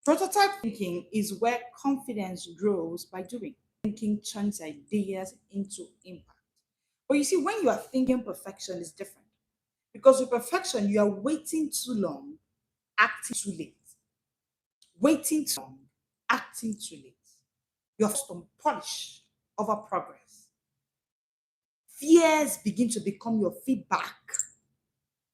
Prototype thinking is where confidence grows by doing. Thinking turns ideas into impact. But you see, when you are thinking perfection is different. Because with perfection, you are waiting too long, acting too late. Waiting too long, acting too late. You're focused on polish over progress. Fears begin to become your feedback.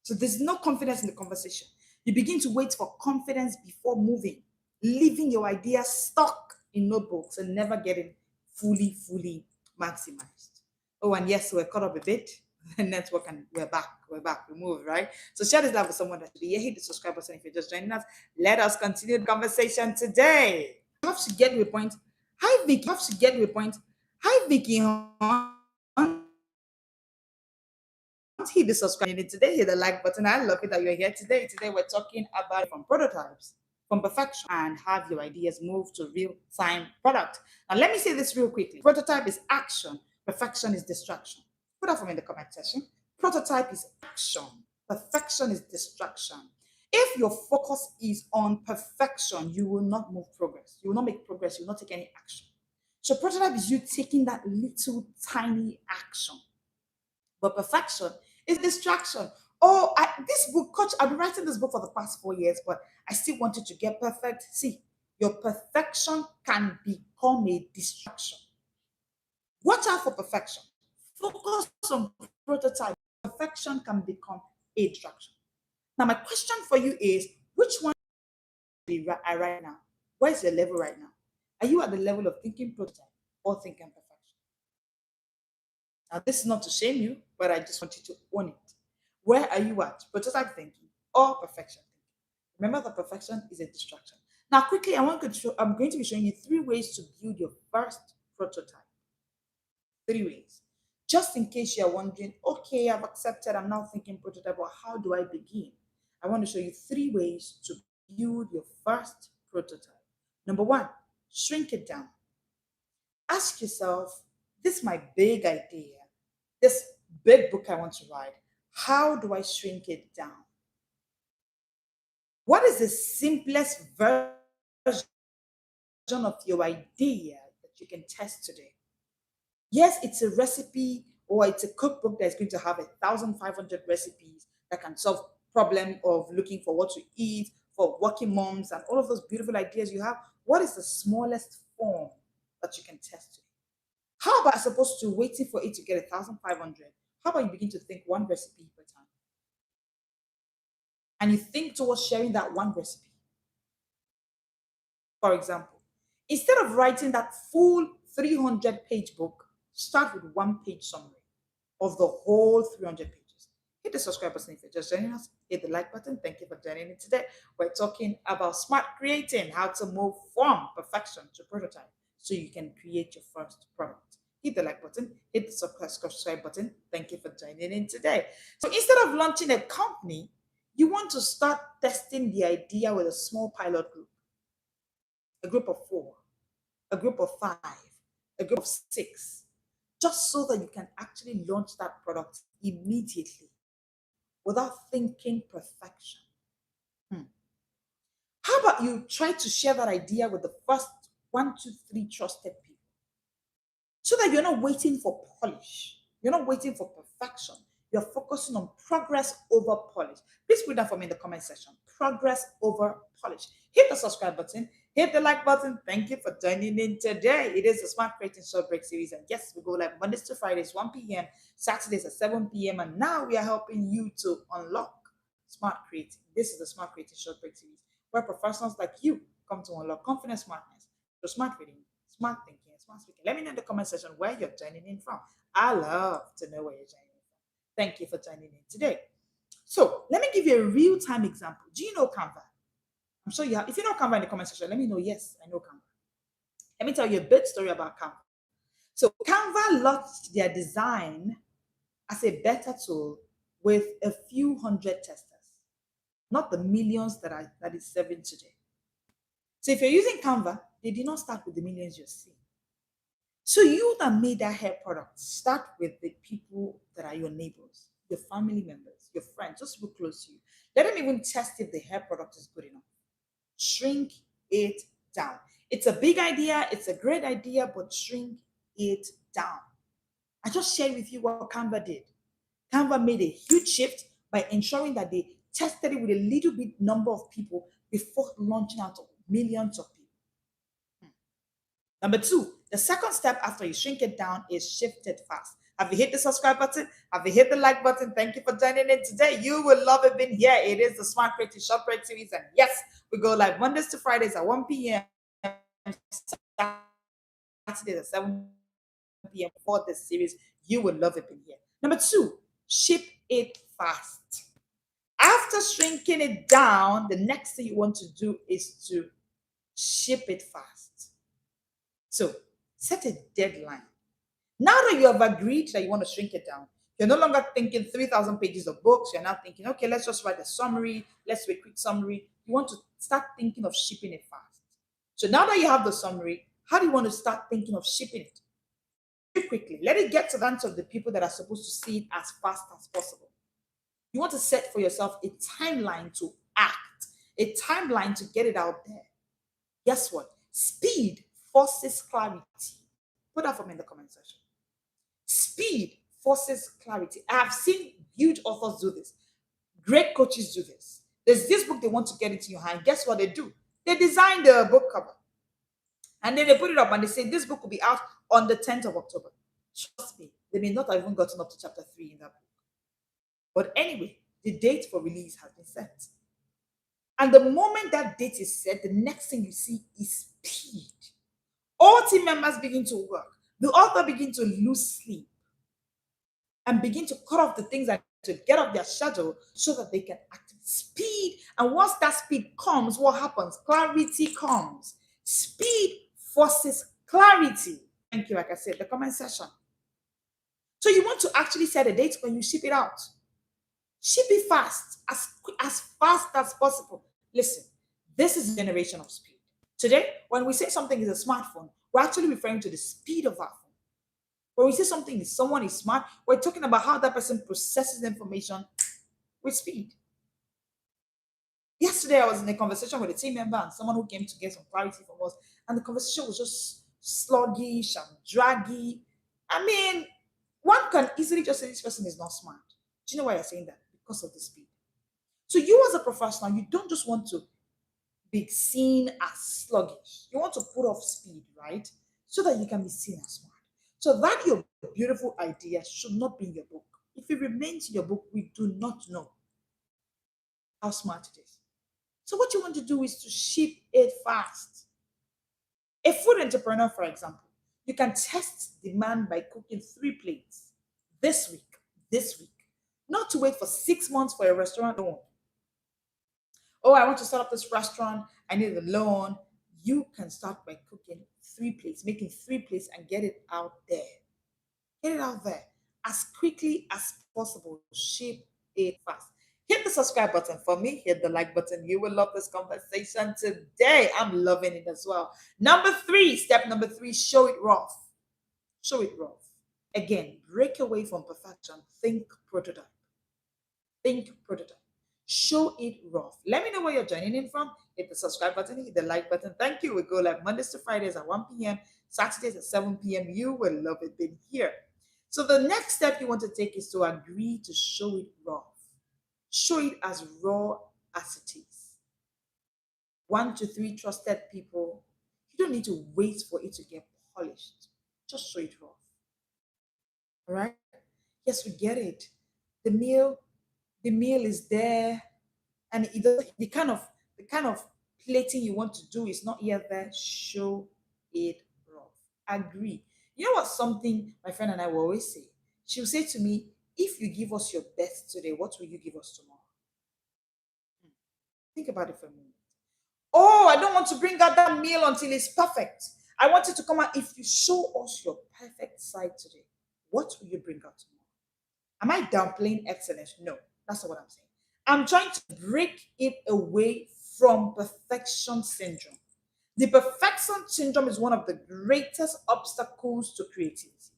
So there's no confidence in the conversation. You begin to wait for confidence before moving, leaving your ideas stuck in notebooks and never getting fully maximized. Oh, and yes, we're caught up a bit. Network, and we're back, we moved, right? So share this live with someone that should be here. Hit the subscribe button if you're just joining us. Let us continue the conversation today. You have to get to a point. Hi, Vicky. You have to get to a point. Hi, Vicky. Hit the subscribe button today, hit the like button. I love it that you're here today. Today we're talking about from prototypes, from perfection, and have your ideas move to real-time product. Now let me say this real quickly. Prototype is action, perfection is distraction. Put that for me in the comment section. Prototype is action, perfection is distraction. If your focus is on perfection, you will not move progress. You will not make progress. You will not take any action. So prototype is you taking that little tiny action. But perfection is distraction. Oh, this book, coach, I've been writing this book for the past 4 years, but I still wanted to get perfect. See, your perfection can become a distraction. Watch out for perfection. Focus on prototype. Perfection can become a distraction. Now, my question for you is, which one are you at right now? Where's your level right now? Are you at the level of thinking prototype or thinking perfection? Now, this is not to shame you, but I just want you to own it. Where are you at? Prototype thinking or perfection thinking? Remember that perfection is a distraction. Now, quickly, I'm going to be showing you 3 ways to build your first prototype. 3 ways. Just in case you're wondering, okay, I've accepted, I'm now thinking prototype, but how do I begin? I want to show you 3 ways to build your first prototype. Number 1, shrink it down. Ask yourself, this is my big idea, this big book I want to write. How do I shrink it down? What is the simplest version of your idea that you can test today? Yes, it's a recipe or it's a cookbook that's going to have 1,500 recipes that can solve problem of looking for what to eat for working moms and all of those beautiful ideas you have. What is the smallest form that you can test today? How about as opposed to waiting for it to get 1,500? How about you begin to think one recipe per time? And you think towards sharing that one recipe. For example, instead of writing that full 300-page book, start with 1-page summary of the whole 300 pages. Hit the subscribe button if you're just joining us. Hit the like button. Thank you for joining in today. We're talking about smart creating, how to move from perfection to prototype so you can create your first product. Hit the like button, hit the subscribe button. Thank you for joining in today. So instead of launching a company, you want to start testing the idea with a small pilot group, a group of 4, a group of 5, a group of 6, just so that you can actually launch that product immediately without thinking perfection. How about you try to share that idea with the first 1, 2, 3 trusted people? So that you're not waiting for polish. You're not waiting for perfection. You're focusing on progress over polish. Please put that for me in the comment section. Progress over polish. Hit the subscribe button. Hit the like button. Thank you for joining in today. It is the Smart Creating Short Break series. And yes, we go live Mondays to Fridays, 1 p.m., Saturdays at 7 p.m. And now we are helping you to unlock smart creating. This is the Smart Creating Short Break series, where professionals like you come to unlock confidence, smartness, so smart reading, smart thinking, and smart speaking. Let me know in the comment section where you're joining in from. I love to know where you're joining in from. Thank you for joining in today. So let me give you a real-time example. Do you know Canva? I'm sure you have. If you know Canva in the comment section, let me know. Yes, I know Canva. Let me tell you a bit story about Canva. So Canva launched their design as a beta tool with a few hundred testers, not the millions that is serving today. So if you're using Canva, they did not start with the millions you're seeing. So you that made that hair product, start with the people that are your neighbors, your family members, your friends, just people close to you. Let them even test if the hair product is good enough. Shrink it down. It's a big idea, it's a great idea, but shrink it down. I just shared with you what Canva did. Canva made a huge shift by ensuring that they tested it with a little bit number of people before launching out to millions of people. Number two, the second step after you shrink it down is shift it fast. Have you hit the subscribe button? Have you hit the like button? Thank you for joining in today. You will love it being here. It is the Smart Creative Shop Break series. And yes, we go live Mondays to Fridays at 1 p.m. Saturdays at 7 p.m. for this series. You will love it being here. Number two, ship it fast. After shrinking it down, the next thing you want to do is to ship it fast. So set a deadline. Now that you have agreed that you want to shrink it down, you're no longer thinking 3,000 pages of books. You're now thinking, okay, let's just write a summary. Let's do a quick summary. You want to start thinking of shipping it fast. So now that you have the summary, how do you want to start thinking of shipping it? Very quickly, let it get to the hands of the people that are supposed to see it as fast as possible. You want to set for yourself a timeline to act, a timeline to get it out there. Guess what? Speed forces clarity. Put that for me in the comment section. Speed forces clarity. I have seen huge authors do this. Great coaches do this. There's this book they want to get into your hand. Guess what they do? They design the book cover. And then they put it up and they say this book will be out on the 10th of October. Trust me, they may not have even gotten up to chapter 3 in that book. But anyway, the date for release has been set. And the moment that date is set, the next thing you see is speed. All team members begin to work. The author begin to lose sleep and begin to cut off the things that to get off their schedule so that they can act speed. And once that speed comes, what happens? Clarity comes. Speed forces clarity. Thank you, like I said, the comment section. So you want to actually set a date when you ship it out. Ship it fast, as fast as possible. Listen, this is a generation of speed. Today, when we say something is a smartphone, we're actually referring to the speed of our phone. When we say something is someone is smart, we're talking about how that person processes information with speed. Yesterday, I was in a conversation with a team member and someone who came to get some clarity from us, and the conversation was just sluggish and draggy. I mean, one can easily just say this person is not smart. Do you know why you're saying that? Because of the speed. So you as a professional, you don't just want to be seen as sluggish. You want to put off speed, right? So that you can be seen as smart. So that your beautiful idea should not be in your book. If it remains in your book, we do not know how smart it is. So what you want to do is to ship it fast. A food entrepreneur, for example, you can test demand by cooking 3 plates this week. Not to wait for 6 months for a restaurant loan. Oh, I want to start up this restaurant. I need a loan. You can start by cooking 3 plates, making 3 plates and get it out there. Get it out there as quickly as possible. Ship it fast. Hit the subscribe button for me. Hit the like button. You will love this conversation today. I'm loving it as well. Step number three, show it rough. Show it rough. Again, break away from perfection. Think prototype. Think prototype. Show it rough. Let me know where you're joining in from. Hit the subscribe button, hit the like button. Thank you. We go live Mondays to Fridays at 1 p.m., Saturdays at 7 p.m. You will love it being here. So the next step you want to take is to agree to show it rough. Show it as raw as it is. 1 to 3 trusted people. You don't need to wait for it to get polished. Just show it rough. All right? Yes, we get it. The meal is there, and it doesn't, the kind of plating you want to do is not yet there. Show it rough. Agree. You know what? Something my friend and I will always say. She will say to me, "If you give us your best today, what will you give us tomorrow?" Think about it for a minute. Oh, I don't want to bring out that meal until it's perfect. I want it to come out. If you show us your perfect side today, what will you bring out tomorrow? Am I downplaying excellence? No, that's not what I'm saying. I'm trying to break it away from perfection syndrome. The perfection syndrome is one of the greatest obstacles to creativity.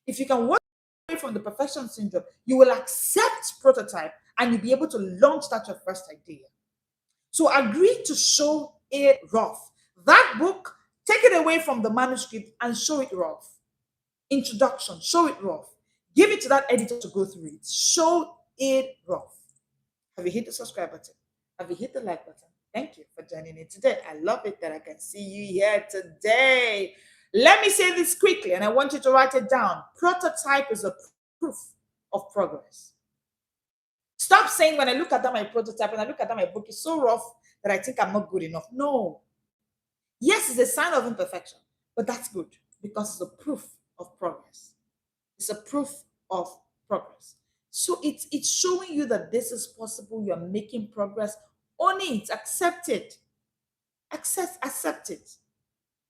If you can work away from the perfection syndrome, you will accept prototype and you'll be able to launch that your first idea. So agree to show it rough. That book, take it away from the manuscript and show it rough. Introduction, show it rough. Give it to that editor to go through it. Show it rough. Have you hit the subscribe button? Have you hit the like button? Thank you for joining in today. I love it that I can see you here today. Let me say this quickly, and I want you to write it down. Prototype is a proof of progress. Stop saying when I look at that my prototype and I look at that my book is so rough that I think I'm not good enough. No. Yes, it's a sign of imperfection, but that's good because it's a proof of progress. It's a proof of progress. So it's showing you that this is possible. You're making progress. Own it. Accept it. Accept it.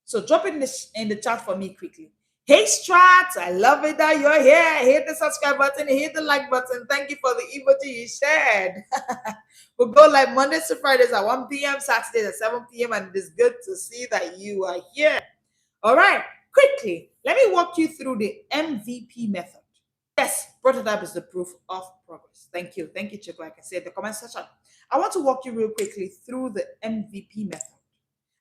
So drop it in the chat for me quickly. Hey Strat, I love it that you're here. Hit the subscribe button, hit the like button. Thank you for the emoji you shared. We'll go live Mondays to Fridays at 1 p.m., Saturdays at 7 p.m. And it is good to see that you are here. All right, quickly, let me walk you through the MVP method. Yes, prototype is the proof of progress. Thank you. Thank you, Chico. I can say in the comment section. I want to walk you real quickly through the MVP method.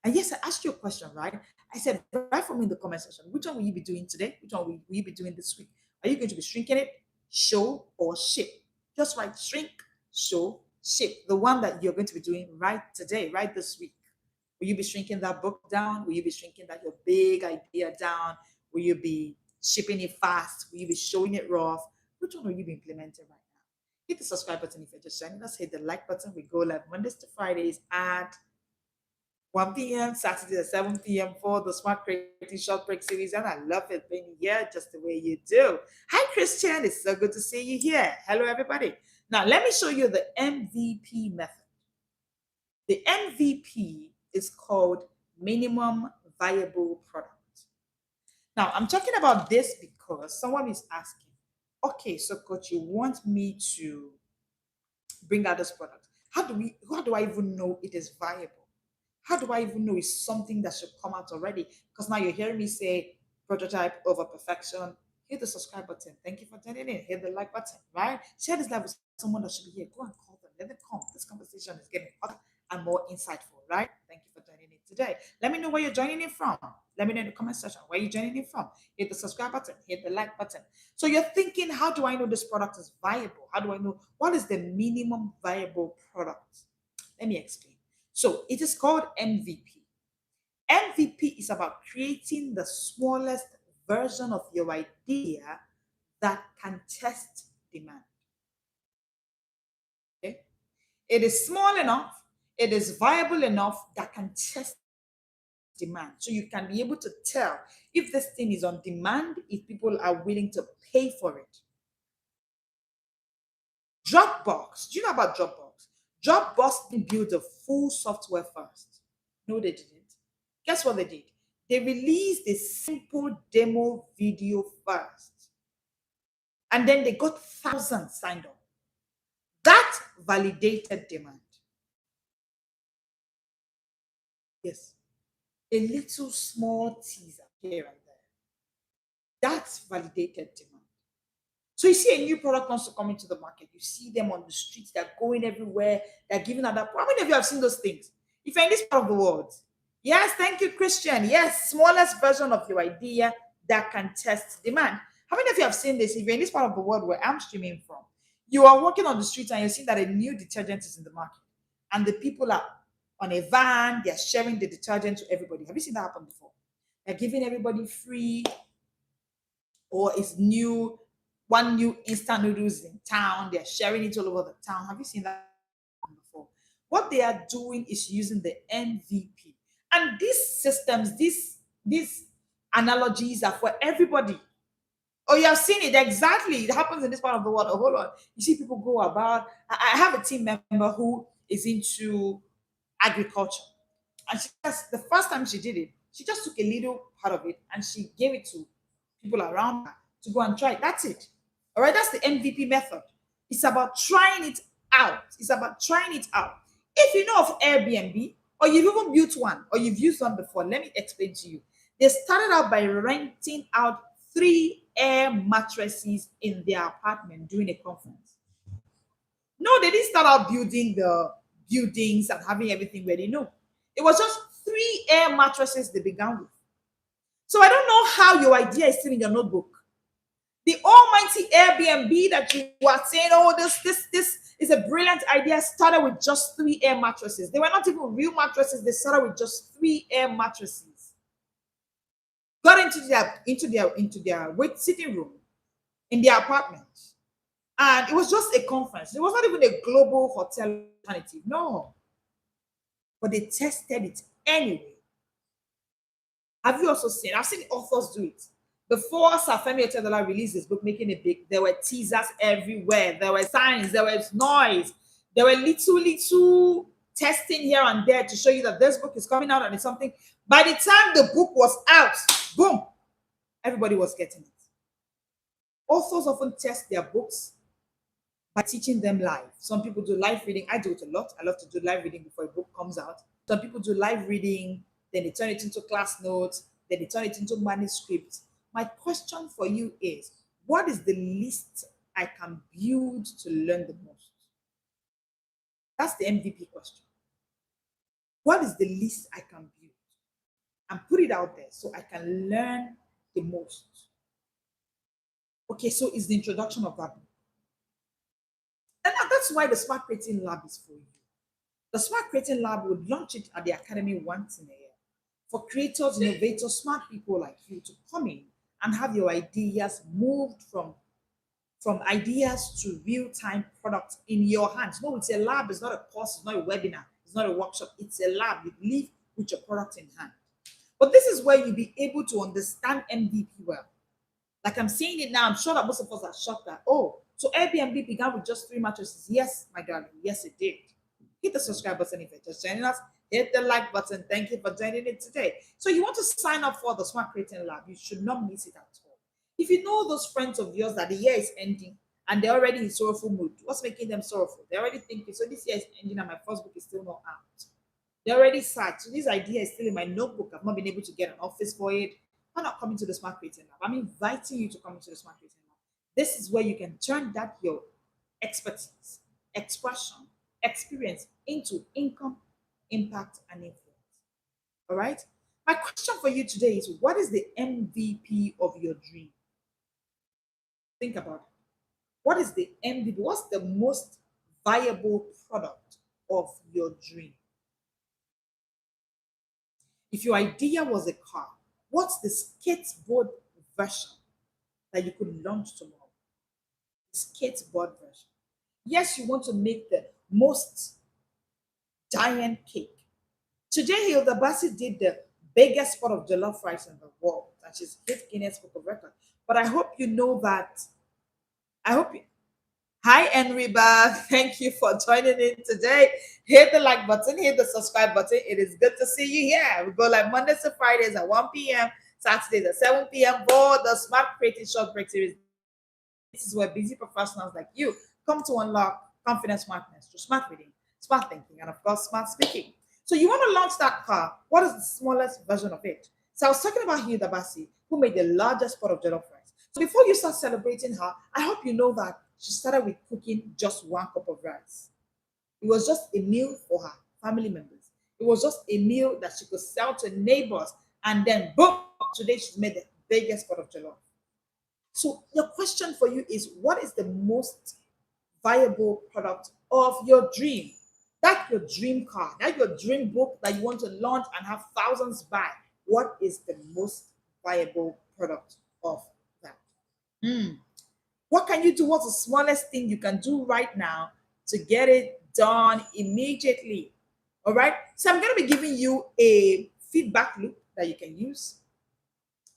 And yes, I asked you a question, right? I said, write for me in the comment section. Which one will you be doing today? Which one will you be doing this week? Are you going to be shrinking it, show, or ship? Just write shrink, show, ship. The one that you're going to be doing right today, right this week. Will you be shrinking that book down? Will you be shrinking that your big idea down? Will you be shipping it fast? Will you be showing it rough? Which one will you be implementing right now? Hit the subscribe button if you're just joining us. Hit the like button. We go live Mondays to Fridays at 1 p.m., Saturday at 7 p.m. for the Smart Creating Short Break series. And I love it being here just the way you do. Hi, Christian. It's so good to see you here. Hello, everybody. Now, let me show you the MVP method. The MVP is called minimum viable product. Now, I'm talking about this because someone is asking, okay, so coach, you want me to bring out this product. How do I even know it is viable? How do I even know it's something that should come out already? Because now you're hearing me say prototype over perfection. Hit the subscribe button. Thank you for tuning in. Hit the like button, right? Share this live with someone that should be here. Go and call them. Let them come. This conversation is getting hotter and more insightful, right? Thank you for joining in today. Let me know where you're joining in from. Let me know in the comment section where you're joining in from. Hit the subscribe button. Hit the like button. So you're thinking, how do I know this product is viable? How do I know what is the minimum viable product? Let me explain. So it is called MVP. MVP is about creating the smallest version of your idea that can test demand. Okay? It is small enough, it is viable enough that can test demand. So you can be able to tell if this thing is on demand, if people are willing to pay for it. Dropbox. Do you know about Dropbox? Dropbox didn't build a full software first. No, they didn't. Guess what they did? They released a simple demo video first. And then they got thousands signed up. That validated demand. Yes. A little small teaser here and there. That's validated demand. So you see a new product wants to come into the market. You see them on the streets. They're going everywhere. They're giving other. How many of you have seen those things? If you're in this part of the world. Yes, thank you, Christian. Yes, smallest version of your idea that can test demand. How many of you have seen this? If you're in this part of the world where I'm streaming from, you are walking on the streets and you're seeing that a new detergent is in the market. And the people are on a van, they're sharing the detergent to everybody. Have you seen that happen before? They're giving everybody free, or it's new, one new instant noodles in town. They're sharing it all over the town. Have you seen that before? What they are doing is using the MVP. And these systems, these analogies are for everybody. Oh, you have seen it exactly. It happens in this part of the world. Oh, hold on. You see people go about. I have a team member who is into agriculture. And the first time she did it, she just took a little part of it and she gave it to people around her to go and try it. That's it. All right, that's the MVP method. It's about trying it out. It's about trying it out. If you know of Airbnb, or you've even built one, or you've used one before, let me explain to you. They started out by renting out 3 air mattresses in their apartment during a conference. No, they didn't start out building the buildings and having everything ready. No, it was just 3 air mattresses they began with. So I don't know how your idea is still in your notebook. The almighty Airbnb that you are saying, oh, this is a brilliant idea, started with just 3 air mattresses. They were not even real mattresses. They started with just 3 air mattresses. Got into their wait sitting room in their apartment. And it was just a conference. It was not even a global hotel alternative. No. But they tested it anyway. Have you also seen? I've seen authors do it. Before Safemi Otedola released his book, Making It Big, there were teasers everywhere. There were signs, there was noise. There were little testing here and there to show you that this book is coming out and it's something. By the time the book was out, boom, everybody was getting it. Authors often test their books by teaching them live. Some people do live reading. I do it a lot. I love to do live reading before a book comes out. Some people do live reading, then they turn it into class notes, then they turn it into manuscripts. My question for you is, what is the least I can build to learn the most? That's the MVP question. What is the least I can build? And put it out there so I can learn the most. Okay, so it's the introduction of that book. And that's why the Smart Creating Lab is for you. The Smart Creating Lab would launch it at the Academy once in a year for creators, innovators, smart people like you to come in and have your ideas moved from ideas to real-time products in your hands. No, it's a lab, it's not a course, it's not a webinar, it's not a workshop, it's a lab. You live with your product in hand. But this is where you'll be able to understand MVP well. Like I'm saying it now, I'm sure that most of us are shocked that, oh, so Airbnb began with just 3 mattresses. Yes, my darling, yes, it did. Hit the subscribe button if you're just joining us. Hit the like button. Thank you for joining it today. So you want to sign up for the Smart Creating Lab. You should not miss it at all. If you know those friends of yours that the year is ending and they're already in sorrowful mood, what's making them sorrowful? They're already thinking, so this year is ending and my first book is still not out. They're already sad. So this idea is still in my notebook. I've not been able to get an office for it. Why not coming to the Smart Creating Lab? I'm inviting you to come into the Smart Creating Lab. This is where you can turn that your expertise, expression, experience into income, impact, and influence. All right? My question for you today is, what is the MVP of your dream? Think about it. What is the MVP? What's the most viable product of your dream? If your idea was a car, what's the skateboard version that you could launch tomorrow? Skateboard version. Yes, you want to make the most giant cake. Today, Hilda Bassi did the biggest pot of jollof rice in the world, and she's hit Guinness Book of Records. But I hope you know that. I hope you. Hi, Enriba. Thank you for joining in today. Hit the like button, hit the subscribe button. It is good to see you here. We go like Mondays to Fridays at 1 p.m., Saturdays at 7 p.m. for the Smart Creating Short Break series. This is where busy professionals like you come to unlock confidence smartness through smart reading, smart thinking, and of course, smart speaking. So you want to launch that car. What is the smallest version of it? So I was talking about Hilda Bassi, who made the largest pot of jollof rice. So before you start celebrating her, I hope you know that she started with cooking just 1 cup of rice. It was just a meal for her family members. It was just a meal that she could sell to neighbors. And then, boom, today she's made the biggest pot of jollof. So your question for you is, what is the most viable product of your dream? That's your dream car. That's your dream book that you want to launch and have thousands buy. What is the most viable product of that? What can you do? What's the smallest thing you can do right now to get it done immediately? All right. So I'm going to be giving you a feedback loop that you can use.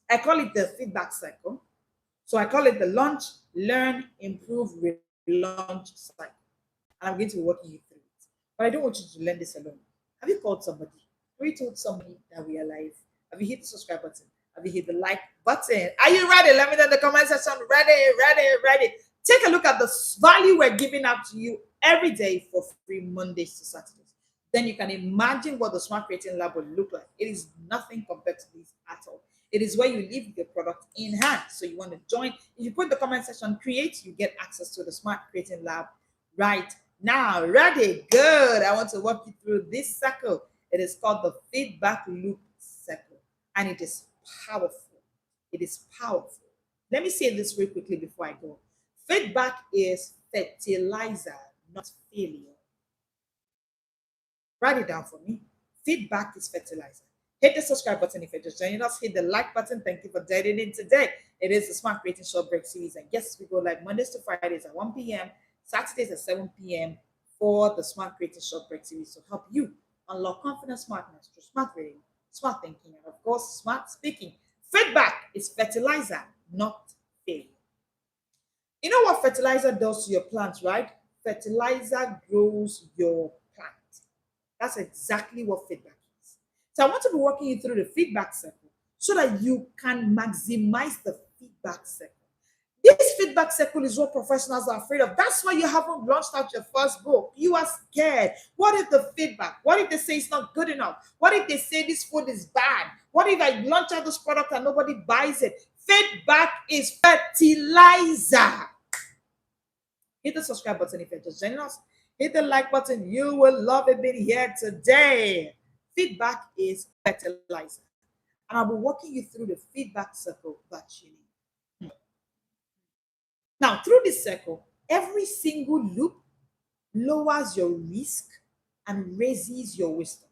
I call it the feedback cycle. So I call it the launch, learn, improve, relaunch cycle. And I'm going to be walking you through it. But I don't want you to learn this alone. Have you called somebody? Have you told somebody that we are live? Have you hit the subscribe button? Have you hit the like button? Are you ready? Let me know in the comment section. Ready. Take a look at the value we're giving out to you every day for free, Mondays to Saturdays. Then you can imagine what the Smart Creating Lab will look like. It is nothing compared to this at all. It is where you leave your product in hand. So you want to join. If you put in the comment section, create, you get access to the Smart Creating Lab right now. Ready? Good. I want to walk you through this circle. It is called the feedback loop circle, and it is powerful. It is powerful. Let me say this real quickly before I go. Feedback is fertilizer, not failure. Write it down for me. Feedback is fertilizer. Hit the subscribe button if you're just joining us. Hit the like button. Thank you for joining in today. It is the Smart Creating Short Break series. And yes, we go live Mondays to Fridays at 1 p.m., Saturdays at 7 p.m. for the Smart Creating Short Break series to help you unlock confidence, smartness through smart reading, smart thinking, and of course, smart speaking. Feedback is fertilizer, not failure. You know what fertilizer does to your plants, right? Fertilizer grows your plant. That's exactly what feedback is. So I want to be walking you through the feedback circle so that you can maximize the feedback circle. This feedback circle is what professionals are afraid of. That's why you haven't launched out your first book. You are scared. What if the feedback? What if they say it's not good enough? What if they say this food is bad? What if I launch out this product and nobody buys it? Feedback is fertilizer. Hit the subscribe button if you're just joining us. Hit the like button. You will love it being here today. Feedback is fertilizer. And I'll be walking you through the feedback circle that you need. Now, through this circle, every single loop lowers your risk and raises your wisdom.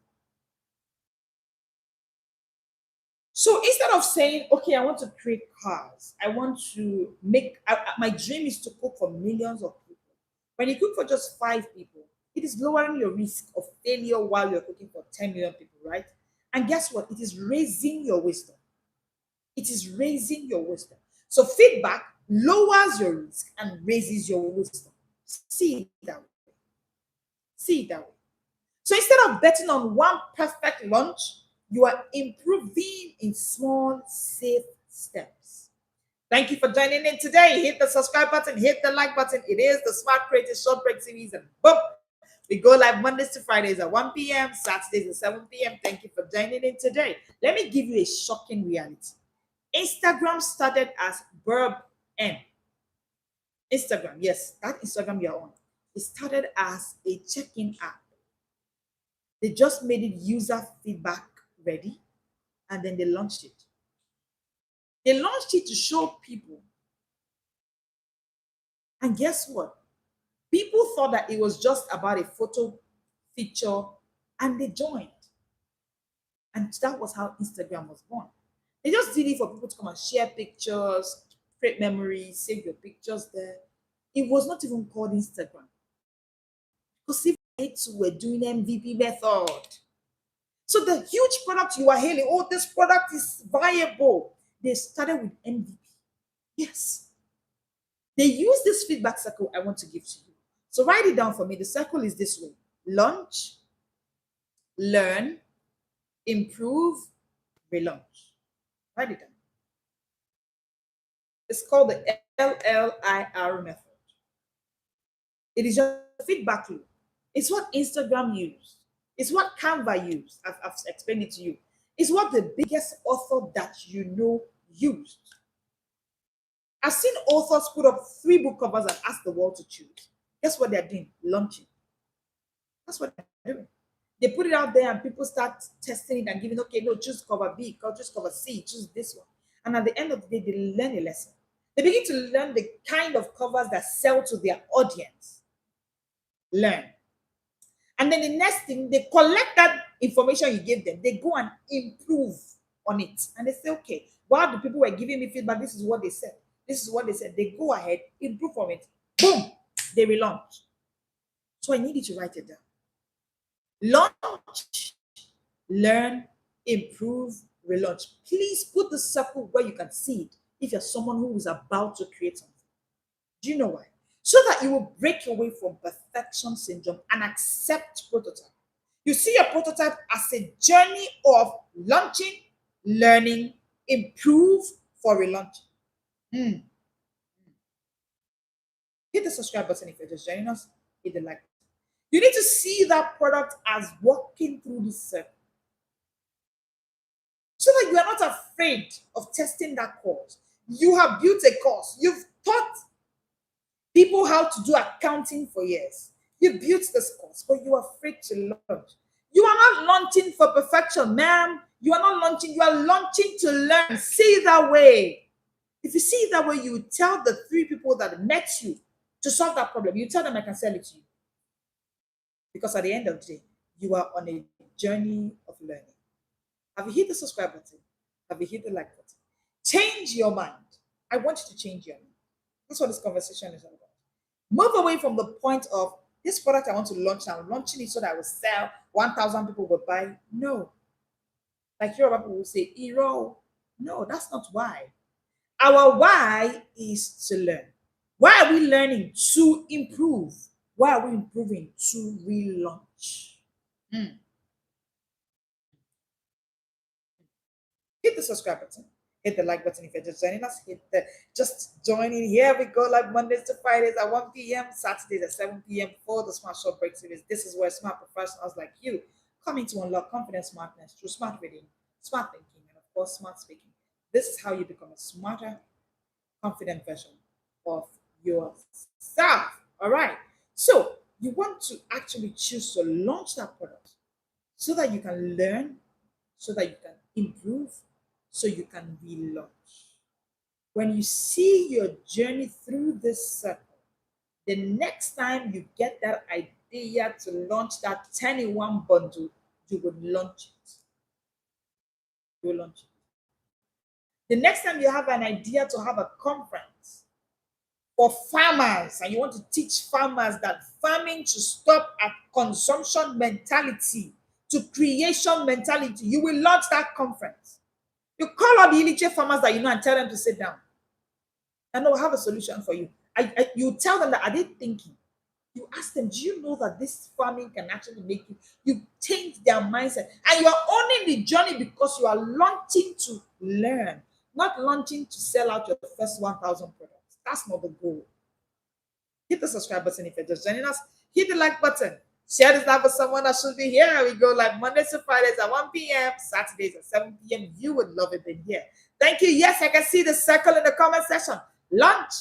So instead of saying, okay, I want to create cars, I want to make, my dream is to cook for millions of people. When you cook for just 5 people, it is lowering your risk of failure while you're cooking for 10 million people, right? And guess what? It is raising your wisdom. It is raising your wisdom. So feedback lowers your risk and raises your wisdom. See it that way. See it that way. So instead of betting on one perfect launch, you are improving in small, safe steps. Thank you for joining in today. Hit the subscribe button, hit the like button. It is the Smart Creative Short Break series, and boom, we go live Mondays to Fridays at 1 p.m., Saturdays at 7 p.m. Thank you for joining in today. Let me give you a shocking reality. Instagram started as Verb N. Instagram, yes, that Instagram you're on. It started as a check-in app. They just made it user feedback ready, and then they launched it. They launched it to show people. And guess what? People thought that it was just about a photo feature, and they joined. And that was how Instagram was born. They just did it for people to come and share pictures, create memories, save your pictures there. It was not even called Instagram. Because if we're doing MVP method. So the huge product you are hailing, oh, this product is viable. They started with MVP. Yes. They use this feedback circle I want to give to you. So write it down for me. The circle is this way: launch, learn, improve, relaunch. Write it down. It's called the LLIR method. It is your feedback loop. It's what Instagram used. It's what Canva used. I've explained it to you. It's what the biggest author that you know used. I've seen authors put up 3 book covers and ask the world to choose. Guess what they're doing? Launching. That's what they're doing. They put it out there and people start testing it and giving, okay, no, choose cover B, choose cover C, choose this one. And at the end of the day, they learn a lesson. They begin to learn the kind of covers that sell to their audience. Learn. And then the next thing, they collect that information you gave them. They go and improve on it. And they say, okay, while the people were giving me feedback, this is what they said. This is what they said. They go ahead, improve on it. Boom, they relaunch. So I need you to write it down. Launch, learn, improve, relaunch. Please put the circle where you can see it if you're someone who is about to create something. Do you know why? So that you will break away from perfection syndrome and accept prototype. You see your prototype as a journey of launching, learning, improve for relaunching. Hit the subscribe button if you're just joining us. Hit the like. You need to see that product as walking through the circle, so that you are not afraid of testing that course. You have built a course. You've taught people how to do accounting for years. You built this course, but you're afraid to launch. You are not launching for perfection, ma'am. You are not launching, you are launching to learn. See it that way. If you see it that way, you would tell the three people that met you to solve that problem. You tell them I can sell it to you. Because at the end of the day, you are on a journey of learning. Have you hit the subscribe button? Have you hit the like button? Change your mind. I want you to change your mind. That's what this conversation is all about. Move away from the point of this product I want to launch now, I'm launching it so that I will sell, 1,000 people will buy. No. Like Yoruba people will say, Iro. No, that's not why. Our why is to learn. Why are we learning? To improve. Why are we improving? To relaunch. Mm. Hit the subscribe button. Hit the like button if you're just joining us. Hit the just joining. Here we go, like Mondays to Fridays at 1 p.m., Saturdays at 7 p.m. for the Smart Short Break series. This is where smart professionals like you coming to unlock confidence, smartness through smart reading, smart thinking, and of course, smart speaking. This is how you become a smarter, confident version of yourself. All right. So you want to actually choose to launch that product so that you can learn, so that you can improve, so you can relaunch. When you see your journey through this circle, the next time you get that idea to launch that 10 in 1 bundle, you will launch it. You will launch it. The next time you have an idea to have a conference for farmers and you want to teach farmers that farming should stop at consumption mentality to creation mentality, you will launch that conference. You call all the illiterate farmers that you know and tell them to sit down. And they'll have a solution for you. You tell them that, are they thinking? You ask them, do you know that this farming can actually make you change their mindset? And you are owning the journey because you are launching to learn, not launching to sell out your first 1,000 products. That's not the goal. Hit the subscribe button if you're just joining us. Hit the like button. Share this live with someone that should be here. We go like Mondays to Fridays at 1 p.m., Saturdays at 7 p.m. You would love it in here. Thank you. Yes, I can see the circle in the comment section. Launch,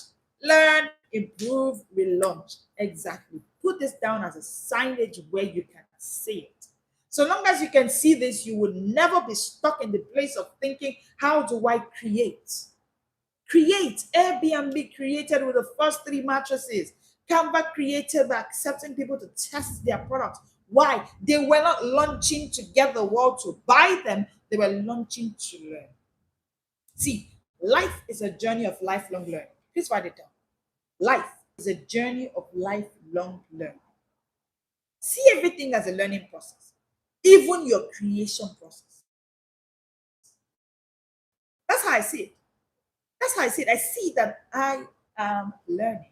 learn, improve, relaunch. Exactly. Put this down as a signage where you can see it. So long as you can see this, you will never be stuck in the place of thinking, how do I create? Create. Airbnb created with the first 3 mattresses. Canva created by accepting people to test their products. Why? They were not launching to get the world to buy them. They were launching to learn. See, life is a journey of lifelong learning. Please write it down. Life is a journey of lifelong learning. See everything as a learning process, even your creation process. That's how I see it. That's how I see it. I see that I am learning.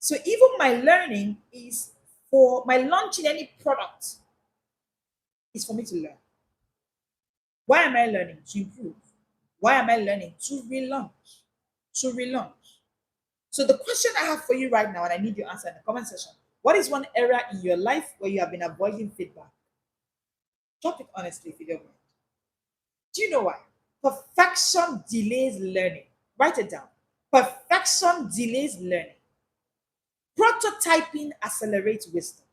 So even my learning is for my launching any product is for me to learn. Why am I learning? To improve. Why am I learning? To relaunch. To relaunch. So the question I have for you right now, and I need your answer in the comment section. What is one area in your life where you have been avoiding feedback? Drop it honestly if you don't mind. Do you know why? Perfection delays learning. Write it down. Perfection delays learning. Prototyping accelerates wisdom.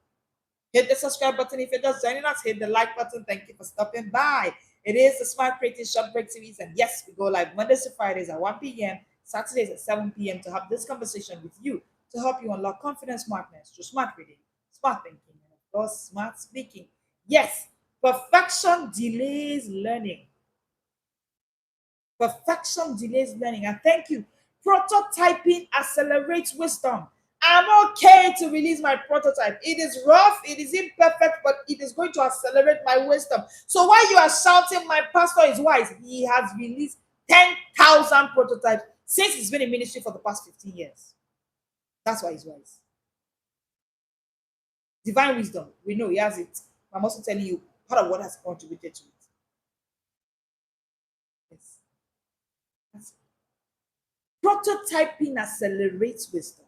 Hit the subscribe button if you're just joining us. Hit the like button. Thank you for stopping by. It is the Smart Creating Short Break series. And yes, we go live Mondays to Fridays at 1 p.m., Saturdays at 7 p.m. to have this conversation with you to help you unlock confidence, smartness through smart reading, smart thinking, and of course, smart speaking. Yes, perfection delays learning. Perfection delays learning. And thank you. Prototyping accelerates wisdom. I'm okay to release my prototype. It is rough, it is imperfect, but it is going to accelerate my wisdom. So while you are shouting, my pastor is wise, he has released 10,000 prototypes since he's been in ministry for the past 15 years. That's why he's wise. Divine wisdom, we know he has it. I'm also telling you part of what has contributed to it. Yes. That's it. Prototyping accelerates wisdom.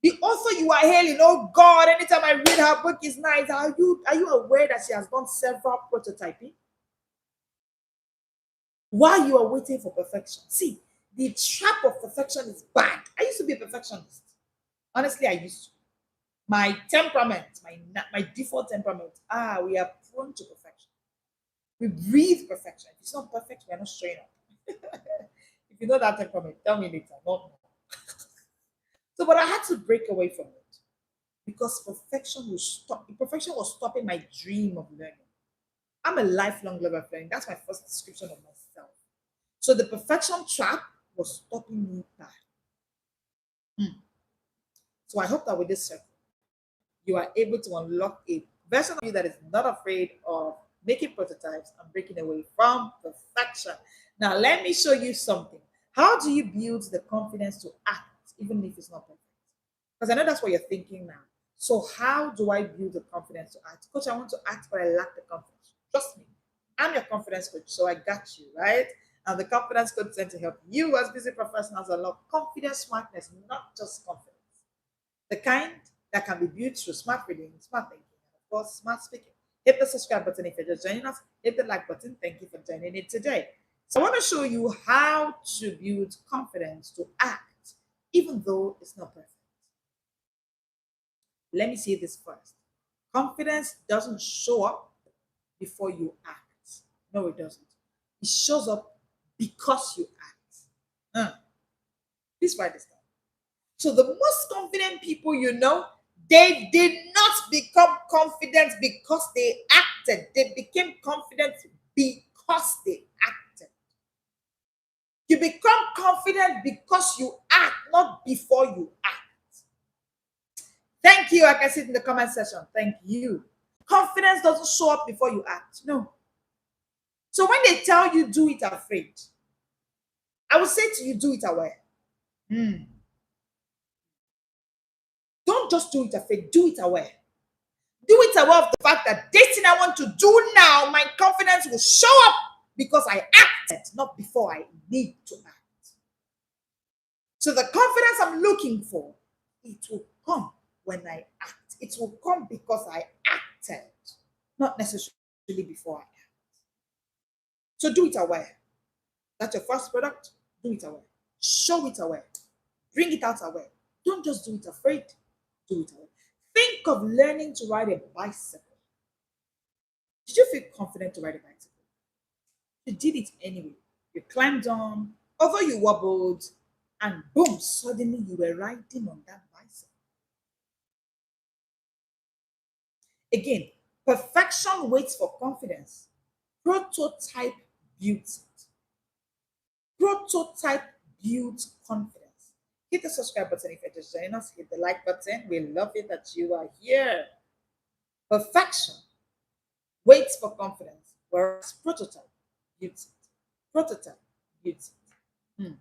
The author you are hailing, oh God, anytime I read her book is nice. Are you aware that she has done several prototyping? While you are waiting for perfection. See, the trap of perfection is bad. I used to be a perfectionist. Honestly, I used to. My temperament, my default temperament, we are prone to perfection. We breathe perfection. If it's not perfect, we are not showing up. If you know that temperament, tell me later. Not now. So, but I had to break away from it because perfection was stopping my dream of learning. I'm a lifelong lover of learning. That's my first description of myself. So the perfection trap was stopping me back. So I hope that with this circle, you are able to unlock a version of you that is not afraid of making prototypes and breaking away from perfection. Now, let me show you something. How do you build the confidence to act, even if it's not perfect? Because I know that's what you're thinking now. So, how do I build the confidence to act? Coach, I want to act, but I lack the confidence. Trust me, I'm your confidence coach, so I got you, right? And the confidence coach is meant to help you as busy professionals unlock confidence, smartness, not just confidence. The kind that can be built through smart reading, smart thinking, and of course, smart speaking. Hit the subscribe button if you're just joining us. Hit the like button. Thank you for joining in today. So I want to show you how to build confidence to act, even though it's not perfect. Let me say this first. Confidence doesn't show up before you act. No, it doesn't. It shows up because you act. Please write this down. So the most confident people you know, they did not become confident because they acted. They became confident because they acted. You become confident because you act, not before you act. Thank you. I can see it in the comment section. Thank you. Confidence doesn't show up before you act. No. So when they tell you do it afraid, I would say to you, do it aware. Don't just do it afraid, do it aware. Do it aware of the fact that this thing I want to do now, my confidence will show up because I acted, not before I need to act. So the confidence I'm looking for, it will come when I act. It will come because I acted, not necessarily before I act. So do it aware. That's your first product. Do it aware. Show it aware. Bring it out aware. Don't just do it afraid. Do it aware. Think of learning to ride a bicycle. Did you feel confident to ride a bicycle? You did it anyway. You climbed on, although you wobbled, and boom, suddenly you were riding on that bicycle. Again, perfection waits for confidence. Prototype builds it. Prototype builds confidence. Hit the subscribe button if you're just joining us. Hit the like button. We love it that you are here. Perfection waits for confidence, whereas prototype builds it. Prototype builds it.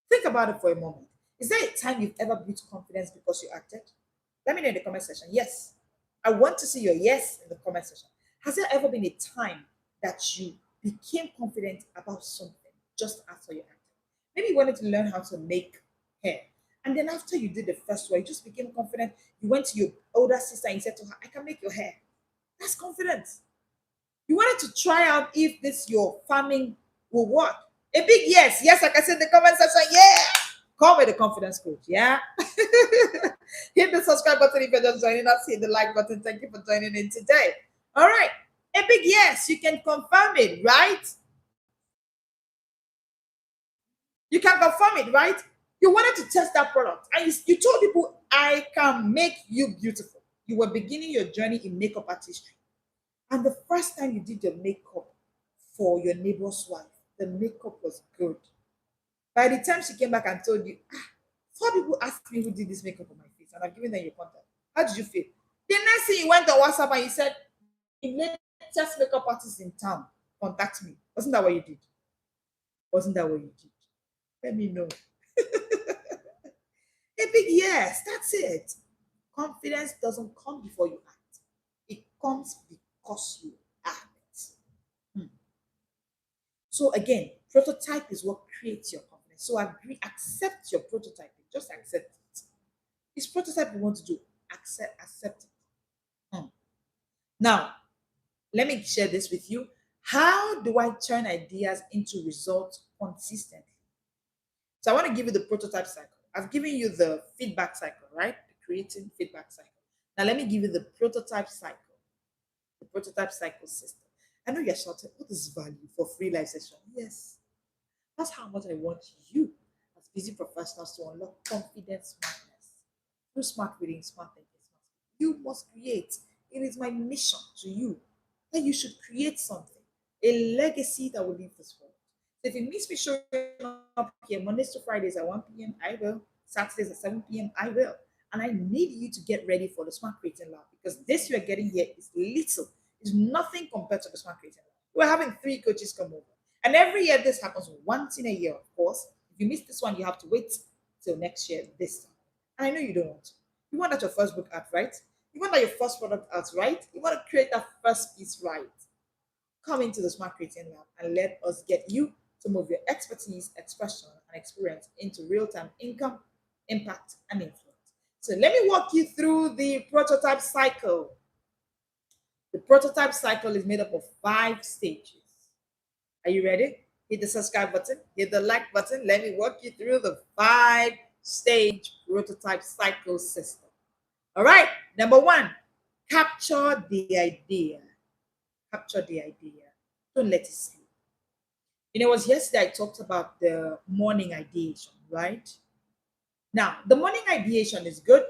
Think about it for a moment. Is there a time you've ever built confidence because you acted? Let me know in the comment section. Yes. I want to see your yes in the comment section. Has there ever been a time that you became confident about something just after you acted? Maybe you wanted to learn how to make hair. And then after you did the first one, you just became confident. You went to your older sister and you said to her, I can make your hair. That's confidence. You wanted to try out if this your farming will work. A big yes. Yes, like I said in the comment section, yeah. Call me the confidence coach, yeah? Hit the subscribe button if you're just joining us. Hit the like button. Thank you for joining in today. All right. A big yes. You can confirm it, right? You can confirm it, right? You wanted to test that product and you told people, I can make you beautiful. You were beginning your journey in makeup artistry. And the first time you did your makeup for your neighbor's wife, the makeup was good. By the time she came back and told you, 4 people asked me who did this makeup on my face, and I've given them your contact. How did you feel? The next thing you went on WhatsApp and you said, the latest makeup artist in town, contact me. Wasn't that what you did? Wasn't that what you did? Let me know. A big yes, that's it. Confidence doesn't come before you act. It comes because you act. So again, prototype is what creates your confidence. So agree, accept your prototyping. Just accept it. This prototype you want to do, accept it. Now, let me share this with you. How do I turn ideas into results consistently? So I want to give you the prototype cycle. I've given you the feedback cycle, right? The creating feedback cycle. Now let me give you the prototype cycle, the prototype cycle system. I know you're shouting, what is value for free live session? Yes, that's how much I want you as busy professionals to unlock confidence smartness through smart reading, smart thinking, smart. You must create. It is my mission to you that you should create something, a legacy that will leave this world. So if it means me showing up here Mondays to Fridays at 1 p.m., I will. Saturdays at 7 p.m., I will. And I need you to get ready for the Smart Creating Lab because this you are getting here is little. It's nothing compared to the Smart Creating Lab. We're having 3 coaches come over. And every year this happens once in a year, of course. If you miss this one, you have to wait till next year this time. And I know you don't want to. You want that your first book out, right? You want that your first product out, right? You want to create that first piece right. Come into the Smart Creating Lab and let us get you to move your expertise, expression, and experience into real-time income, impact, and influence. So let me walk you through the prototype cycle. The prototype cycle is made up of 5 stages. Are you ready? Hit the subscribe button, hit the like button. Let me walk you through the 5 stage prototype cycle system. All right, number one, capture the idea. Capture the idea. Don't let it sleep. It was yesterday I talked about the morning ideation, right? Now, the morning ideation is good,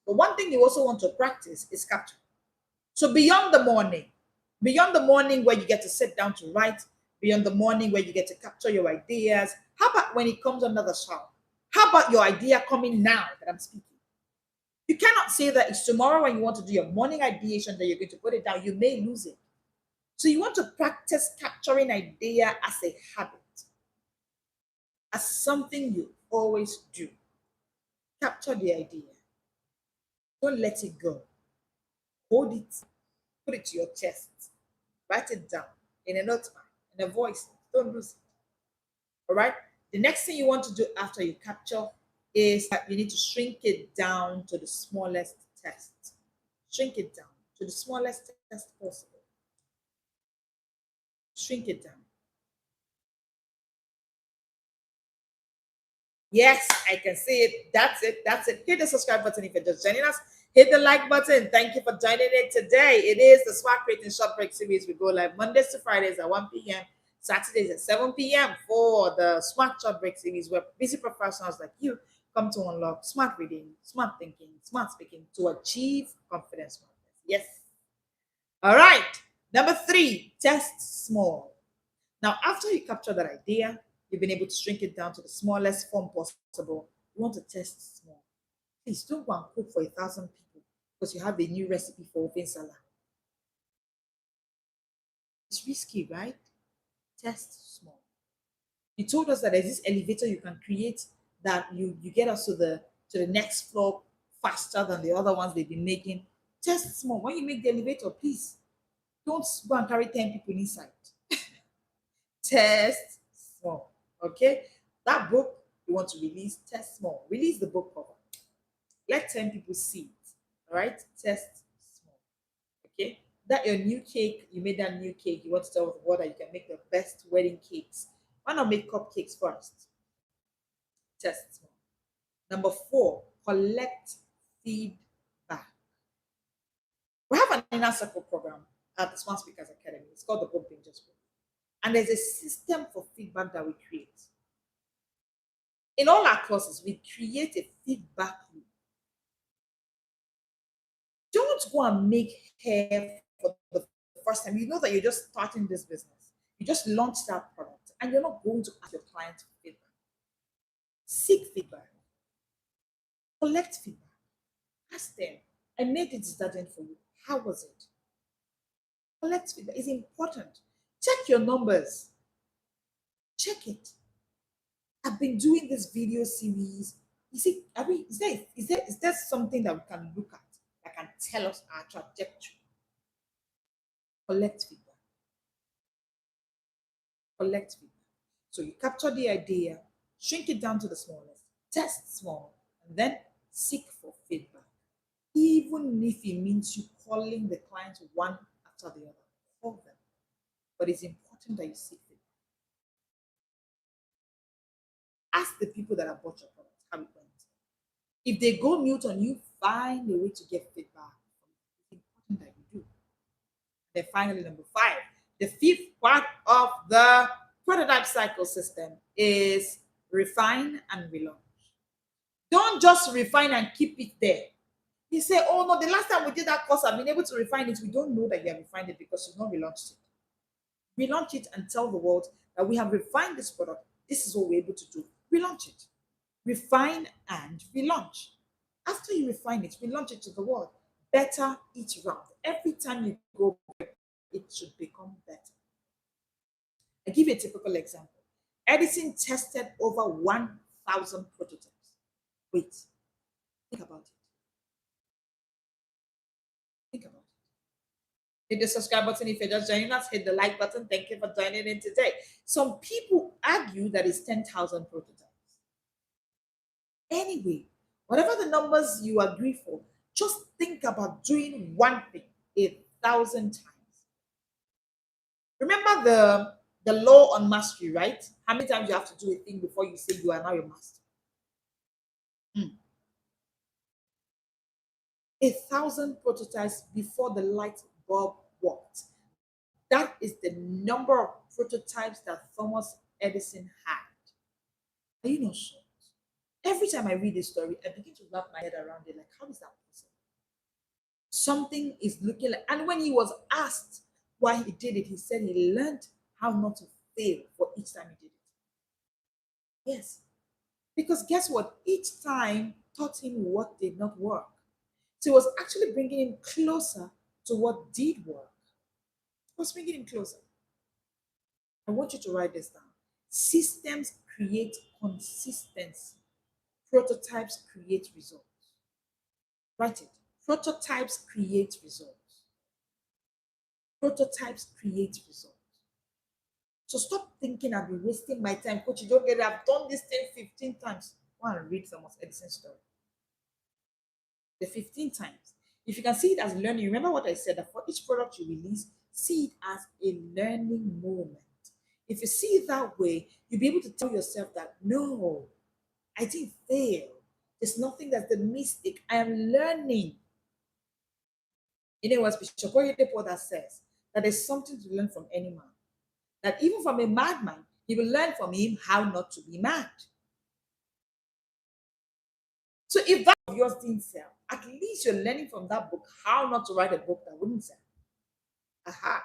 but one thing you also want to practice is capture. So beyond the morning where you get to sit down to write, beyond the morning where you get to capture your ideas, how about when it comes under the shower? How about your idea coming now that I'm speaking? You cannot say that it's tomorrow when you want to do your morning ideation that you're going to put it down. You may lose it. So you want to practice capturing idea as a habit, as something you always do. Capture the idea. Don't let it go. Hold it. Put it to your chest. Write it down in a notepad, in a voice. Don't lose it. All right. The next thing you want to do after you capture is that you need to shrink it down to the smallest test. Shrink it down to the smallest test possible. Shrink it down. Yes, I can see it. That's it. That's it. Hit the subscribe button if you're just joining us. Hit the like button. Thank you for joining it today. It is the Smart Creating Short Break series. We go live Mondays to Fridays at 1 p.m., Saturdays at 7 p.m. for the Smart Short Break series where busy professionals like you come to unlock smart reading, smart thinking, smart speaking to achieve confidence. Yes. All right. Number 3, test small. Now, after you capture that idea, you've been able to shrink it down to the smallest form possible. You want to test small. Please don't go and cook for 1,000 people because you have a new recipe for oven salad. It's risky, right? Test small. You told us that there's this elevator you can create that you get us to the next floor faster than the other ones they've been making. Test small. When you make the elevator, please don't go and carry 10 people inside. Test small. Okay? That book you want to release, test small. Release the book cover. Let 10 people see it. All right? Test small. Okay? That your new cake, you made that new cake, you want to tell the world that you can make the best wedding cakes. Why not make cupcakes first? Test small. Number 4, collect feedback. We have an inner circle program at the Smart Speakers Academy. It's called the Book Bingers Book. And there's a system for feedback that we create. In all our courses, we create a feedback loop. Don't go and make hair for the first time. You know that you're just starting this business. You just launched that product and you're not going to ask your clients for feedback. Seek feedback. Collect feedback. Ask them. I made this detergent for you. How was it? Collect feedback. It's important. Check your numbers. Check it. I've been doing this video series. You see, is there something that we can look at that can tell us our trajectory? Collect feedback. Collect feedback. So you capture the idea, shrink it down to the smallest, test small, and then seek for feedback. Even if it means you calling the clients one after the other, call them. But it's important that you seek feedback. Ask the people that have bought your product how it went. If they go mute on you, find a way to get feedback. It's important that you do. Then finally, number five, the fifth part of the prototype cycle system is refine and relaunch. Don't just refine and keep it there. You say, oh no, the last time we did that course, I've been able to refine it. We don't know that you have refined it because you've not relaunched it. Relaunch it and tell the world that we have refined this product. This is what we're able to do. Relaunch it. Refine and relaunch. After you refine it, relaunch it to the world. Better each round. Every time you go, it should become better. I give you a typical example. Edison tested over 1,000 prototypes. Wait, think about it. Think about it. Hit the subscribe button if you're just joining us. Hit the like button. Thank you for joining in today. Some people argue that it's 10,000 prototypes. Anyway, whatever the numbers you agree for, just think about doing one thing 1,000 times. Remember the law on mastery, right? How many times you have to do a thing before you say you are now a master? 1,000 prototypes before the light bulb worked. That is the number of prototypes that Thomas Edison had. Are you not sure? Every time I read this story, I begin to wrap my head around it. Like, how is that possible? Something is looking like, and when he was asked why he did it, he said he learned how not to fail for each time he did it. Yes. Because guess what? Each time taught him what did not work. So it was actually bringing him closer to what did work. It was bringing him closer. I want you to write this down. Systems create consistency. Prototypes create results. Write it. Prototypes create results. Prototypes create results. So stop thinking I've been wasting my time. Coach, you don't get it. I've done this thing 15 times. Go and read Thomas Edison's story. The 15 times. If you can see it as learning, remember what I said, that for each product you release, see it as a learning moment. If you see it that way, you'll be able to tell yourself that, no, I didn't fail. There's nothing that's the mistake. I am learning. You know what Bishop Oyedepo that says? That there's something to learn from any man. That even from a madman, you will learn from him how not to be mad. So if that of yours didn't sell, at least you're learning from that book how not to write a book that wouldn't sell. Aha.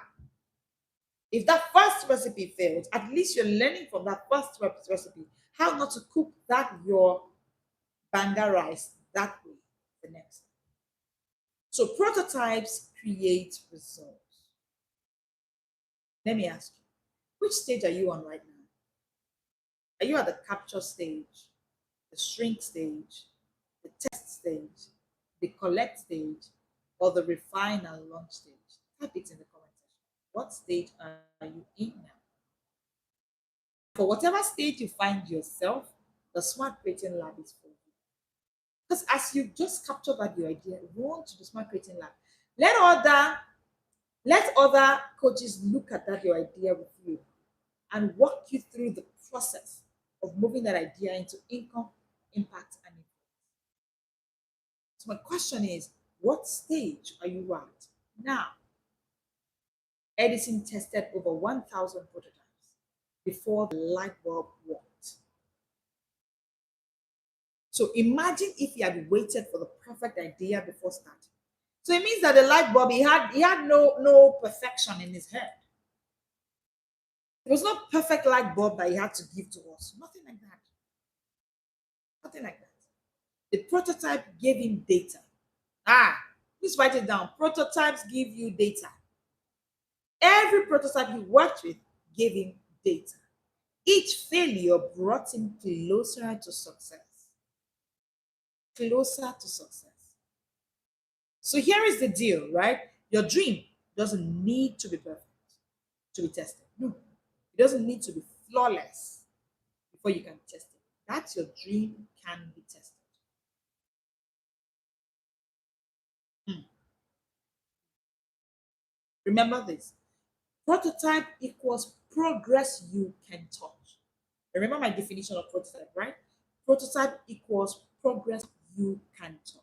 If that first recipe failed, at least you're learning from that first recipe how not to cook that your banga rice that way the next time. So prototypes create results. Let me ask you, which stage are you on right now? Are you at the capture stage, the shrink stage, the test stage, the collect stage, or the refine and launch stage? Type it in the comment section. What stage are you in now? For whatever stage you find yourself, the Smart Creating Lab is for you. Because as you just captured that your idea, run to the Smart Creating Lab. Let other coaches look at that your idea with you and walk you through the process of moving that idea into income, impact, and influence. So my question is, what stage are you at now? Edison tested over 1,000 prototypes before the light bulb worked. So imagine if he had waited for the perfect idea before starting. So it means that the light bulb, he had no perfection in his head. It was not perfect light bulb that he had to give to us. Nothing like that. Nothing like that. The prototype gave him data. Please write it down. Prototypes give you data. Every prototype he worked with gave him data. Each failure brought him closer to success. Closer to success. So here is the deal, right? Your dream doesn't need to be perfect to be tested. No, it doesn't need to be flawless before you can test it. That's your dream can be tested. Remember this. Prototype equals progress you can touch. Remember my definition of prototype, right? Prototype equals progress you can touch.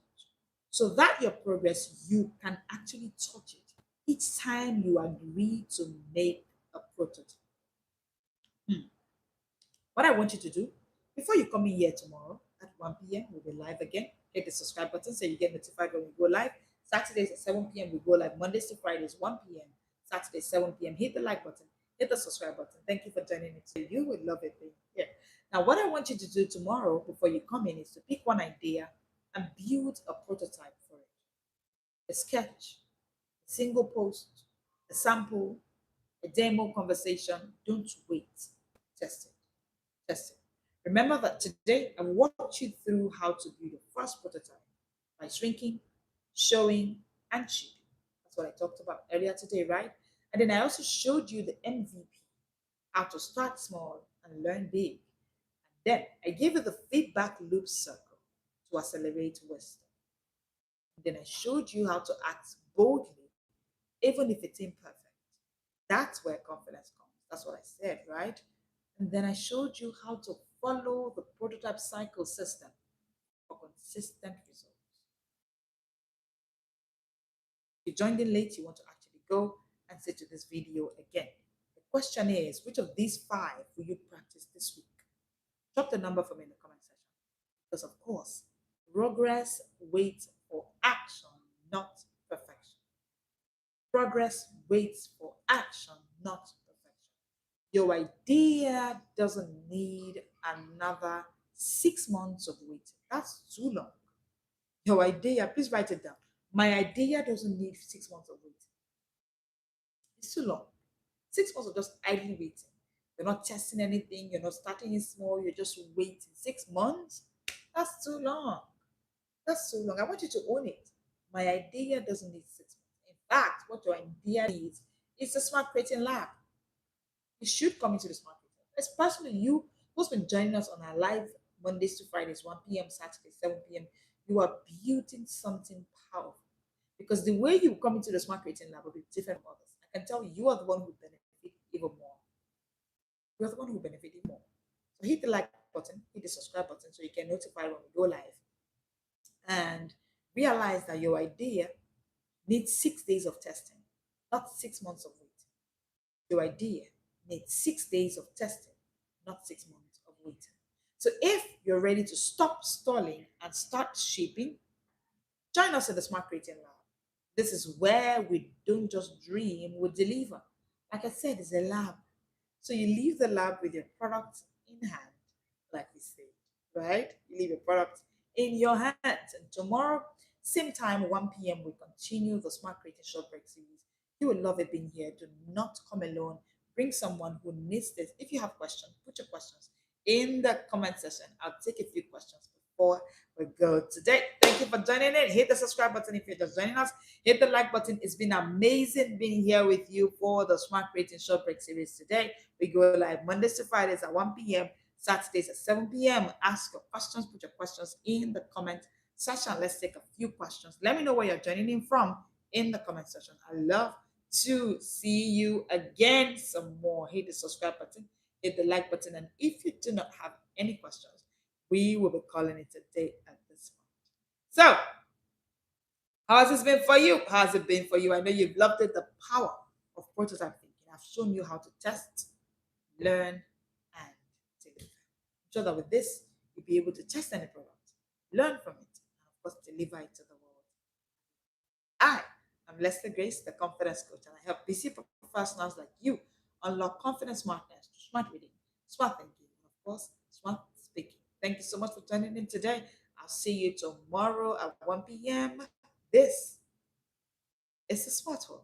So that your progress, you can actually touch it each time you agree to make a prototype. Hmm. What I want you to do before you come in here tomorrow at 1 p.m., we'll be live again. Hit the subscribe button so you get notified when we go live. Saturdays at 7 p.m., we go live. Mondays to Fridays, 1 p.m. Saturdays, 7 p.m. Hit the like button, hit the subscribe button. Thank you for joining me. You would love it being here. Now, what I want you to do tomorrow before you come in is to pick one idea and build a prototype for it. A sketch, a single post, a sample, a demo conversation. Don't wait. Test it. Test it. Remember that today I walked you through how to build a first prototype by shrinking, showing, and shipping. That's what I talked about earlier today, right? And then I also showed you the MVP, how to start small and learn big. And then I gave you the feedback loop circle to accelerate wisdom. And then I showed you how to act boldly, even if it's imperfect. That's where confidence comes. That's what I said, right? And then I showed you how to follow the prototype cycle system for consistent results. If you joined in late, you want to actually go and sit to this video again. The question is, which of these 5 will you practice this week? Drop the number for me in the comment section. Because of course, progress waits for action, not perfection. Progress waits for action, not perfection. Your idea doesn't need another 6 months of waiting. That's too long. Your idea, please write it down. My idea doesn't need 6 months of waiting. It's too long. 6 months of just idly waiting. You're not testing anything. You're not starting it small. You're just waiting. 6 months? That's too long. That's too long. I want you to own it. My idea doesn't need 6 months. In fact, what your idea needs is a smart creating lab. You should come into the smart creating lab. Especially you who's been joining us on our live Mondays to Fridays, 1 p.m., Saturday, 7 p.m. You are building something powerful. Because the way you come into the smart creating lab will be different from others. I can tell you, you are the one who benefit even more. You're the one who benefit even more. So hit the like button, hit the subscribe button so you can notify when we go live. And realize that your idea needs 6 days of testing, not 6 months of waiting. Your idea needs 6 days of testing, not 6 months of waiting. So if you're ready to stop stalling and start shaping, join us in the Smart Creating Lab. This is where we don't just dream, we deliver. Like I said, it's a lab. So you leave the lab with your product in hand, like we said, right? You leave your product in your hands. And tomorrow, same time, 1 p.m., we continue the Smart Creating Short Break series. You will love it being here. Do not come alone. Bring someone who needs this. If you have questions, put your questions in the comment section. I'll take a few questions before we go today. Thank you for joining in. Hit the subscribe button if you're just joining us. Hit the like button. It's been amazing being here with you for the Smart Creating Short Break series today. We go live Mondays to Fridays at 1 p.m., Saturdays at 7 p.m. Ask your questions, put your questions in the comment section. Let's take a few questions. Let me know where you're joining in from in the comment section. I love to see you again some more. Hit the subscribe button, hit the like button, and if you do not have any questions, we will be calling it a day at this point. So, how has this been for you? How has it been for you? I know you've loved it, the power of prototype thinking. I've shown you how to test, learn, and deliver. I'm sure that with this, you'll be able to test any product, learn from it, and of course, deliver it to the world. I am Leslie Grace, the confidence coach, and I help busy professionals like you unlock confidence smartness, smart reading, smart thinking, and of course, smart speaking. Thank you so much for joining in today. I'll see you tomorrow at 1 p.m. This is the Smart World.